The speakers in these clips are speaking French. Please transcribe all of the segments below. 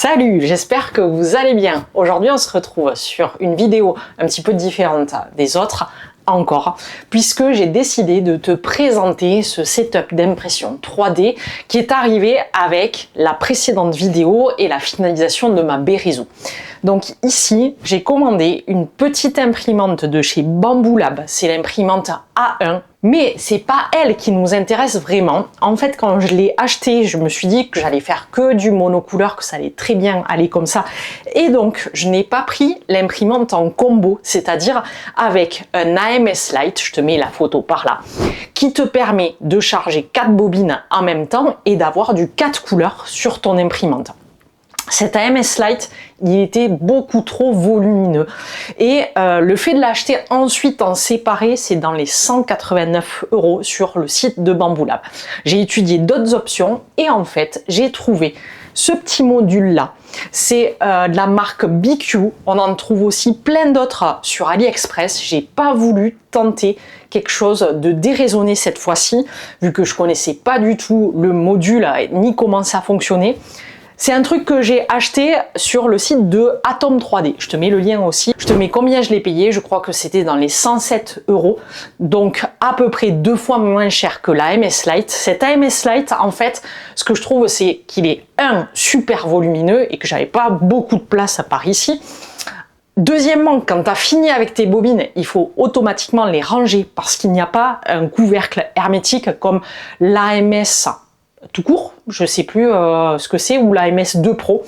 Salut, j'espère que vous allez bien. Aujourd'hui, on se retrouve sur une vidéo un petit peu différente des autres, encore, puisque j'ai décidé de te présenter ce setup d'impression 3D qui est arrivé avec la précédente vidéo et la finalisation de ma Berizzo. Donc ici, j'ai commandé une petite imprimante de chez Bamboo Lab, c'est l'imprimante A1, mais c'est pas elle qui nous intéresse vraiment. En fait, quand je l'ai achetée, je me suis dit que j'allais faire que du monocouleur, que ça allait très bien aller comme ça. Et donc, je n'ai pas pris l'imprimante en combo, c'est-à-dire avec un AMS Lite, je te mets la photo par là, qui te permet de charger 4 bobines en même temps et d'avoir du 4 couleurs sur ton imprimante. Cet AMS Lite, il était beaucoup trop volumineux et le fait de l'acheter ensuite en séparé, c'est dans les 189 € sur le site de Bamboo Lab. J'ai étudié d'autres options et en fait, j'ai trouvé ce petit module là. C'est de la marque BQ. On en trouve aussi plein d'autres sur AliExpress. J'ai pas voulu tenter quelque chose de déraisonné cette fois-ci, vu que je connaissais pas du tout le module ni comment ça fonctionnait. C'est un truc que j'ai acheté sur le site de Atom 3D. Je te mets le lien aussi. Je te mets combien je l'ai payé. Je crois que c'était dans les 107 €. Donc à peu près 2 fois moins cher que l'AMS Lite. Cet AMS Lite, en fait, ce que je trouve, c'est qu'il est super volumineux et que j'avais pas beaucoup de place par ici. Deuxièmement, quand tu as fini avec tes bobines, il faut automatiquement les ranger parce qu'il n'y a pas un couvercle hermétique comme l'AMS tout court, je sais plus ce que c'est, ou la MS2 Pro.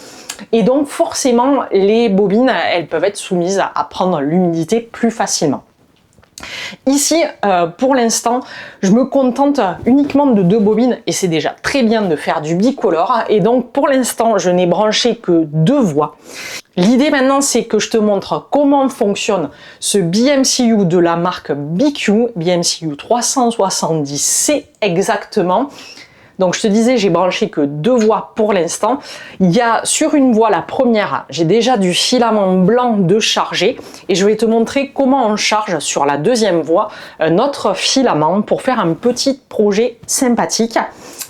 Et donc forcément, les bobines, elles peuvent être soumises à prendre l'humidité plus facilement. Ici, pour l'instant, je me contente uniquement de 2 bobines et c'est déjà très bien de faire du bicolore. Et donc pour l'instant, je n'ai branché que 2 voies. L'idée maintenant, c'est que je te montre comment fonctionne ce BMCU de la marque BQ, BMCU 370C exactement. Donc je te disais, j'ai branché que 2 voies pour l'instant. Il y a sur une voie, la première, j'ai déjà du filament blanc de charger et je vais te montrer comment on charge sur la deuxième voie un autre filament pour faire un petit projet sympathique.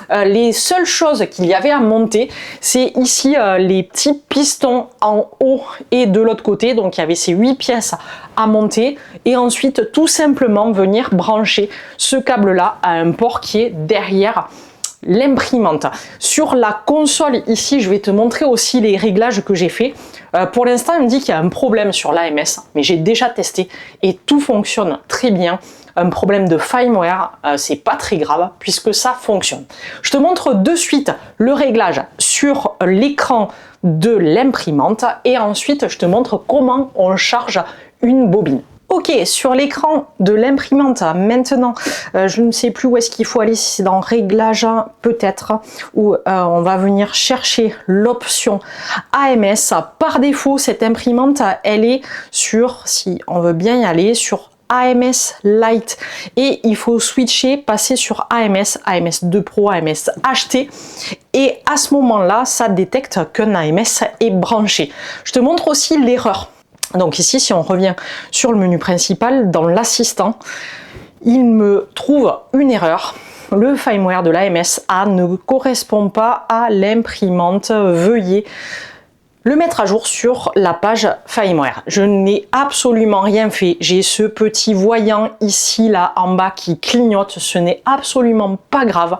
Les seules choses qu'il y avait à monter, c'est ici les petits pistons en haut et de l'autre côté. Donc il y avait ces 8 pièces à monter et ensuite tout simplement venir brancher ce câble là à un port qui est derrière l'imprimante. Sur la console ici, je vais te montrer aussi les réglages que j'ai fait. Pour l'instant, il me dit qu'il y a un problème sur l'AMS, mais j'ai déjà testé et tout fonctionne très bien. Un problème de firmware, c'est pas très grave puisque ça fonctionne. Je te montre de suite le réglage sur l'écran de l'imprimante et ensuite je te montre comment on charge une bobine. Ok, sur l'écran de l'imprimante, maintenant, je ne sais plus où est-ce qu'il faut aller, si c'est dans réglage peut-être, où on va venir chercher l'option AMS. Par défaut, cette imprimante, elle est sur, si on veut bien y aller, sur AMS Lite et il faut switcher, passer sur AMS, AMS2 Pro, AMS HT et à ce moment-là, ça détecte qu'un AMS est branché. Je te montre aussi l'erreur. Donc ici, si on revient sur le menu principal, dans l'assistant, il me trouve une erreur. Le firmware de l'AMS A ne correspond pas à l'imprimante. Veuillez le mettre à jour sur la page firmware. Je n'ai absolument rien fait. J'ai ce petit voyant ici, là, en bas qui clignote. Ce n'est absolument pas grave.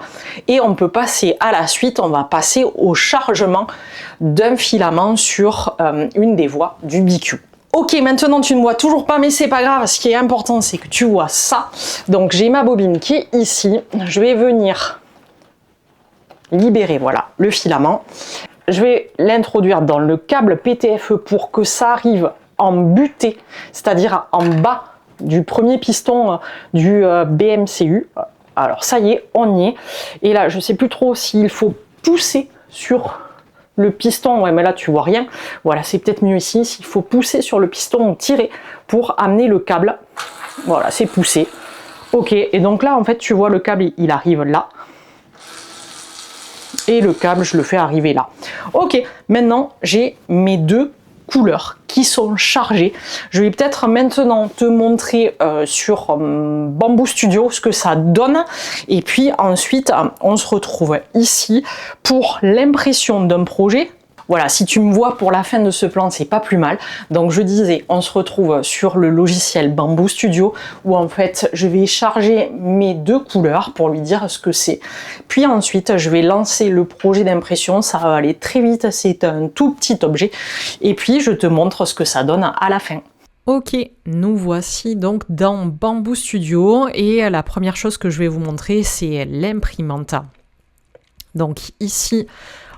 Et on peut passer à la suite. On va passer au chargement d'un filament sur une des voies du BQ. Ok, maintenant tu ne vois toujours pas, mais c'est pas grave. Ce qui est important, c'est que tu vois ça. Donc j'ai ma bobine qui est ici. Je vais venir libérer, voilà, le filament. Je vais l'introduire dans le câble PTFE pour que ça arrive en butée, c'est-à-dire en bas du premier piston du BMCU. Alors ça y est, on y est. Et là, je sais plus trop s'il faut pousser sur le piston, ouais, mais là tu vois rien. Voilà, c'est peut-être mieux ici. S'il faut pousser sur le piston ou tirer pour amener le câble. Voilà, c'est poussé. Ok, et donc là, en fait, tu vois le câble, il arrive là. Et le câble, je le fais arriver là. Ok, maintenant, j'ai mes 2 couleurs qui sont chargées. Je vais peut-être maintenant te montrer sur Bamboo Studio ce que ça donne. Et puis ensuite, on se retrouve ici pour l'impression d'un projet. Voilà, si tu me vois pour la fin de ce plan, c'est pas plus mal. Donc je disais, on se retrouve sur le logiciel Bamboo Studio où en fait je vais charger mes 2 couleurs pour lui dire ce que c'est. Puis ensuite je vais lancer le projet d'impression, ça va aller très vite, c'est un tout petit objet. Et puis je te montre ce que ça donne à la fin. Ok, nous voici donc dans Bamboo Studio et la première chose que je vais vous montrer, c'est l'imprimante. Donc ici,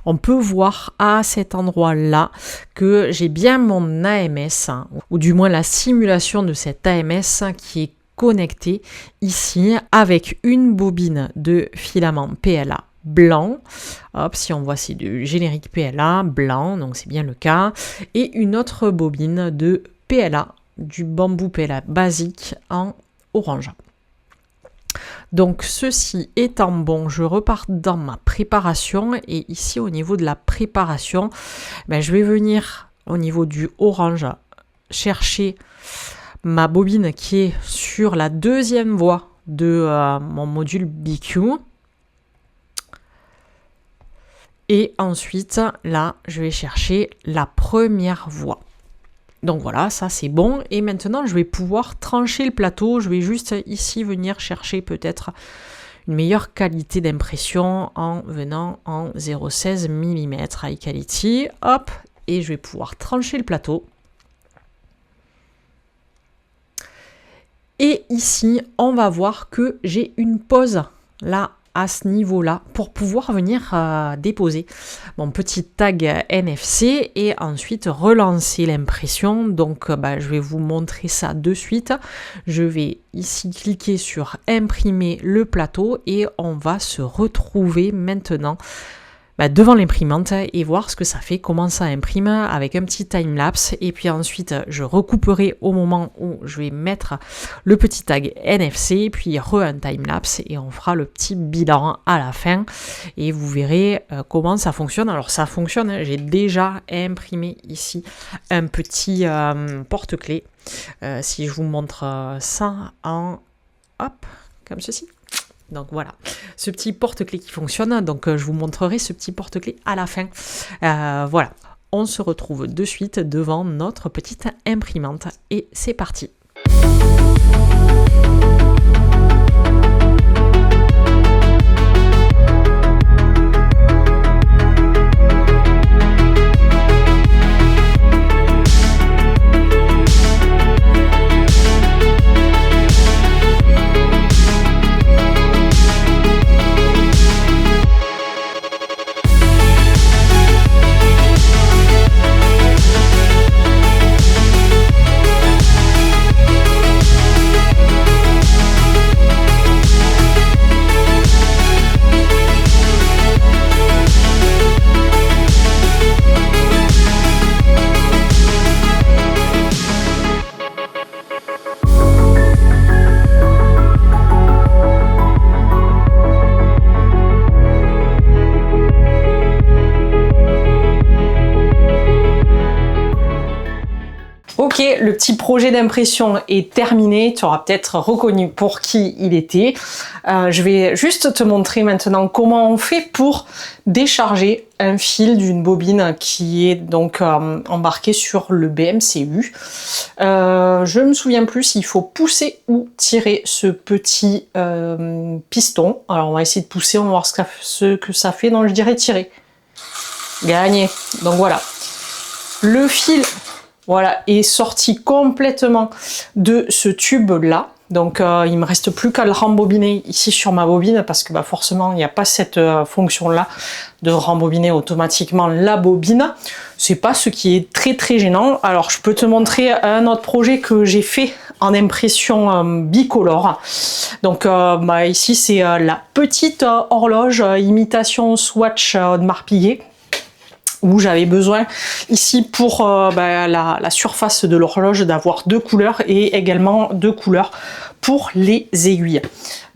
on peut voir à cet endroit-là que j'ai bien mon AMS, ou du moins la simulation de cet AMS qui est connecté ici avec une bobine de filament PLA blanc. Hop, si on voit, c'est du générique PLA blanc, donc c'est bien le cas, et une autre bobine de PLA, du bambou PLA basique en orange. Donc ceci étant bon, je repars dans ma préparation et ici au niveau de la préparation, je vais venir au niveau du orange chercher ma bobine qui est sur la 2e voie de mon module BQ. Et ensuite, là, je vais chercher la 1re voie. Donc voilà, ça c'est bon. Et maintenant, je vais pouvoir trancher le plateau. Je vais juste ici venir chercher peut-être une meilleure qualité d'impression en venant en 0,16 mm High Quality. Hop, et je vais pouvoir trancher le plateau. Et ici, on va voir que j'ai une pause là à ce niveau-là pour pouvoir venir déposer mon petit tag NFC et ensuite relancer l'impression. Donc je vais vous montrer ça de suite. Je vais ici cliquer sur imprimer le plateau et on va se retrouver maintenant devant l'imprimante et voir ce que ça fait, comment ça imprime avec un petit time-lapse. Et puis ensuite, je recouperai au moment où je vais mettre le petit tag NFC, puis un time-lapse et on fera le petit bilan à la fin. Et vous verrez comment ça fonctionne. Alors ça fonctionne, j'ai déjà imprimé ici un petit porte-clés. Si je vous montre ça en... hop, comme ceci. Donc voilà, ce petit porte-clés qui fonctionne, donc je vous montrerai ce petit porte-clés à la fin. Voilà, on se retrouve de suite devant notre petite imprimante et c'est parti. Ok, le petit projet d'impression est terminé, tu auras peut-être reconnu pour qui il était. Je vais juste te montrer maintenant comment on fait pour décharger un fil d'une bobine qui est donc embarqué sur le BMCU. Je me souviens plus s'il faut pousser ou tirer ce petit piston. Alors on va essayer de pousser, on va voir ce que ça fait. Donc je dirais tirer. Gagné. Donc voilà. Le fil... voilà, est sorti complètement de ce tube-là. Donc il me reste plus qu'à le rembobiner ici sur ma bobine parce que forcément il n'y a pas cette fonction-là de rembobiner automatiquement la bobine. C'est pas ce qui est très très gênant. Alors je peux te montrer un autre projet que j'ai fait en impression bicolore. Donc ici c'est la petite horloge imitation Swatch de Marpillier, où j'avais besoin ici pour la surface de l'horloge d'avoir 2 couleurs et également 2 couleurs pour les aiguilles.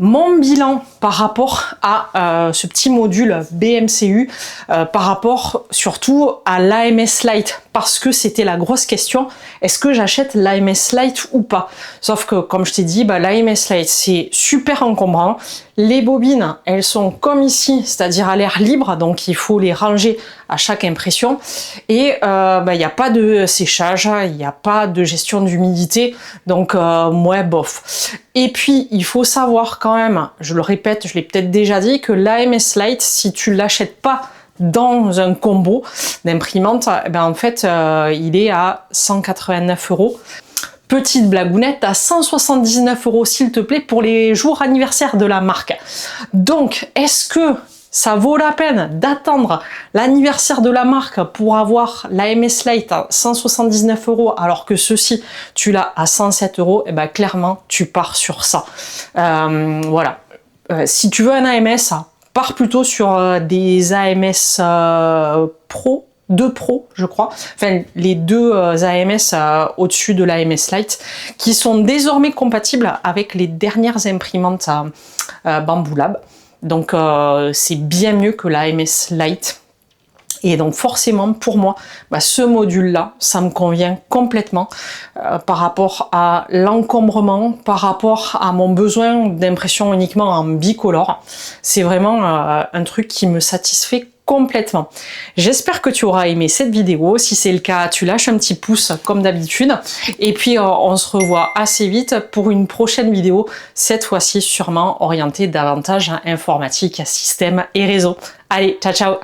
Mon bilan par rapport à ce petit module BMCU, par rapport surtout à l'AMS Lite, parce que c'était la grosse question, est-ce que j'achète l'AMS Lite ou pas? Sauf que, comme je t'ai dit, l'AMS Lite c'est super encombrant, les bobines elles sont comme ici, c'est-à-dire à l'air libre, donc il faut les ranger à chaque impression, et il n'y a pas de séchage, il n'y a pas de gestion d'humidité, donc ouais bof. Et puis il faut savoir quand même, je le répète, je l'ai peut-être déjà dit, que l'AMS Lite, si tu l'achètes pas dans un combo d'imprimante, en fait il est à 189 €. Petite blagounette, à 179 € s'il te plaît pour les jours anniversaires de la marque. Donc est-ce que ça vaut la peine d'attendre l'anniversaire de la marque pour avoir l'AMS Lite à 179 € alors que ceci tu l'as à 107 €? Et ben clairement tu pars sur ça. Voilà. Si tu veux un AMS, pars plutôt sur des AMS Pro, 2 Pro je crois, enfin les deux AMS au-dessus de l'AMS Lite qui sont désormais compatibles avec les dernières imprimantes Bambu Lab. Donc c'est bien mieux que l'AMS Lite. Et donc forcément pour moi, ce module-là, ça me convient complètement par rapport à l'encombrement, par rapport à mon besoin d'impression uniquement en bicolore. C'est vraiment un truc qui me satisfait complètement. J'espère que tu auras aimé cette vidéo. Si c'est le cas, tu lâches un petit pouce comme d'habitude. Et puis on se revoit assez vite pour une prochaine vidéo, cette fois-ci sûrement orientée davantage à informatique, système et réseau. Allez, ciao ciao!